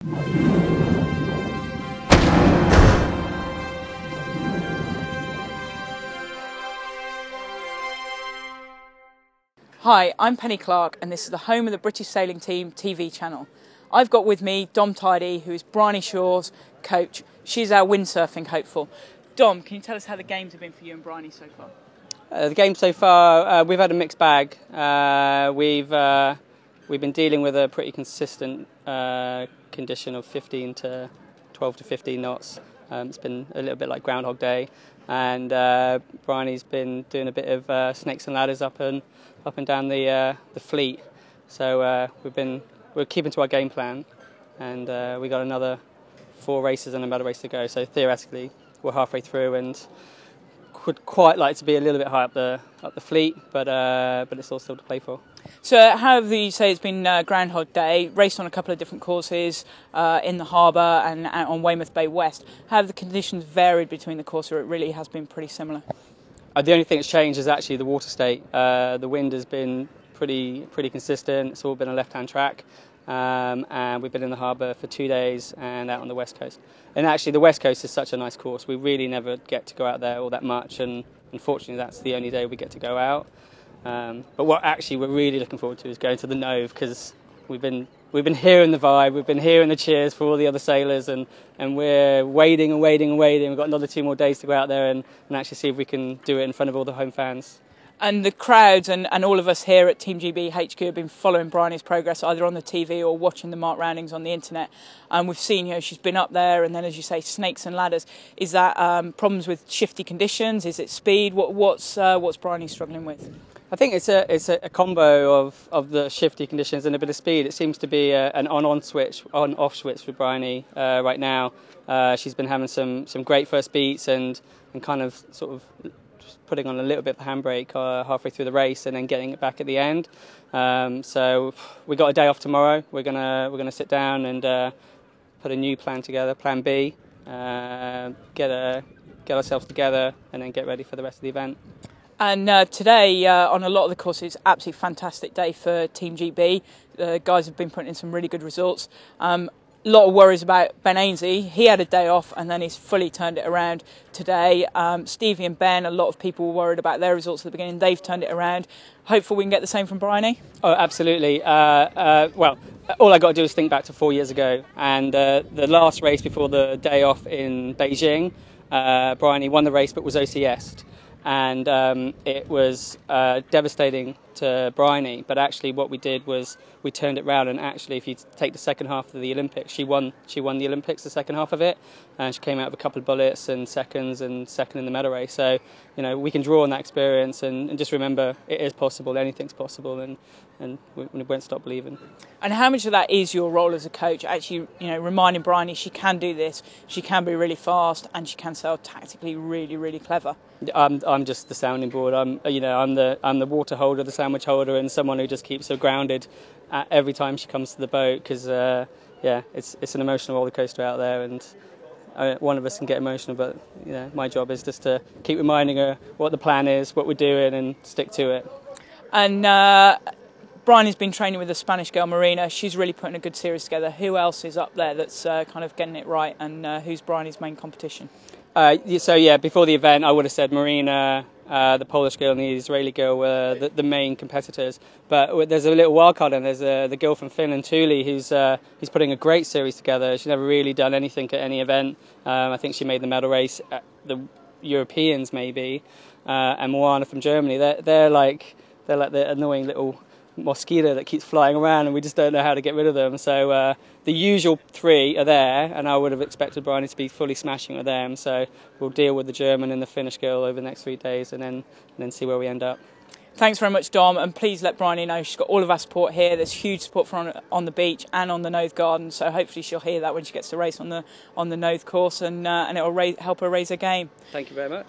Hi, I'm Penny Clark and this is the home of the British Sailing Team TV channel. I've got with me Dom Tidey, who is Bryony Shaw's coach. She's our windsurfing hopeful. Dom, can you tell us how the games have been for you and Bryony so far? The game so far, we've had a mixed bag. We've been dealing with a pretty consistent condition of 12 to 15 knots. It's been a little bit like Groundhog Day, and Bryony's been doing a bit of snakes and ladders up and down the fleet. So we're keeping to our game plan, and we got another 4 races and another race to go. So theoretically, we're halfway through and would quite like to be a little bit high up the fleet, but it's all still to play for. So how have you say it's been Groundhog Day, raced on a couple of different courses in the harbour and out on Weymouth Bay West? How have the conditions varied between the courses, or it really has been pretty similar? The only thing that's changed is actually the water state. The wind has been pretty consistent. It's all been a left-hand track. And we've been in the harbour for 2 days and out on the west coast. And actually the west coast is such a nice course. We really never get to go out there all that much, and unfortunately that's the only day we get to go out. But what actually we're really looking forward to is going to the Nove, because we've been hearing the vibe, we've been hearing the cheers for all the other sailors, and we're waiting and waiting and waiting. We've got another 2 more days to go out there and actually see if we can do it in front of all the home fans. And the crowds and all of us here at Team GB HQ have been following Bryony's progress either on the TV or watching the mark roundings on the internet. And we've seen, she's been up there, and then, as you say, snakes and ladders. Is that problems with shifty conditions? Is it speed? What's Bryony struggling with? I think it's a combo of the shifty conditions and a bit of speed. It seems to be an on-off switch for Bryony right now. She's been having some great first beats and kind of sort of putting on a little bit of the handbrake halfway through the race and then getting it back at the end. So we got a day off tomorrow. We're gonna sit down and put a new plan together, Plan B, get ourselves together, and then get ready for the rest of the event. And today, on a lot of the courses, absolutely fantastic day for Team GB. The guys have been putting in some really good results. A lot of worries about Ben Ainsley. He had a day off and then he's fully turned it around today. Stevie and Ben, a lot of people were worried about their results at the beginning. They've turned it around. Hopefully we can get the same from Bryony. Oh, absolutely. Well, all I got to do is think back to 4 years ago, and the last race before the day off in Beijing, Bryony won the race but was OCS'd. And it was devastating to Bryony, but actually what we did was we turned it round, and actually if you take the second half of the Olympics, she won the Olympics, the second half of it, and she came out with a couple of bullets and second in the medal race. So we can draw on that experience and just remember it is possible, anything's possible, and we won't stop believing. And how much of that is your role as a coach, actually reminding Bryony she can do this, she can be really fast, and she can sail tactically really clever? I'm just the sounding board. I'm the water holder, the sandwich holder, and someone who just keeps her grounded every time she comes to the boat, because it's an emotional roller coaster out there, and one of us can get emotional, but my job is just to keep reminding her what the plan is, what we're doing, and stick to it. And Bryony's been training with a Spanish girl, Marina. She's really putting a good series together. Who else is up there that's kind of getting it right, and who's Bryony's main competition? Before the event I would have said Marina, the Polish girl and the Israeli girl were the main competitors, but there's a little wild card, and there's the girl from Finland, Tidey, who's putting a great series together. She's never really done anything at any event. I think she made the medal race at the Europeans maybe, and Moana from Germany. They're like the annoying little mosquito that keeps flying around, and we just don't know how to get rid of them. So the usual 3 are there, and I would have expected Bryony to be fully smashing with them. So we'll deal with the German and the Finnish girl over the next 3 days, and then see where we end up. Thanks very much, Dom, and please let Bryony know she's got all of our support here. There's huge support for her on the beach and on the Nothe Garden, so hopefully she'll hear that when she gets to race on the Nothe course, and it'll help her raise her game. Thank you very much.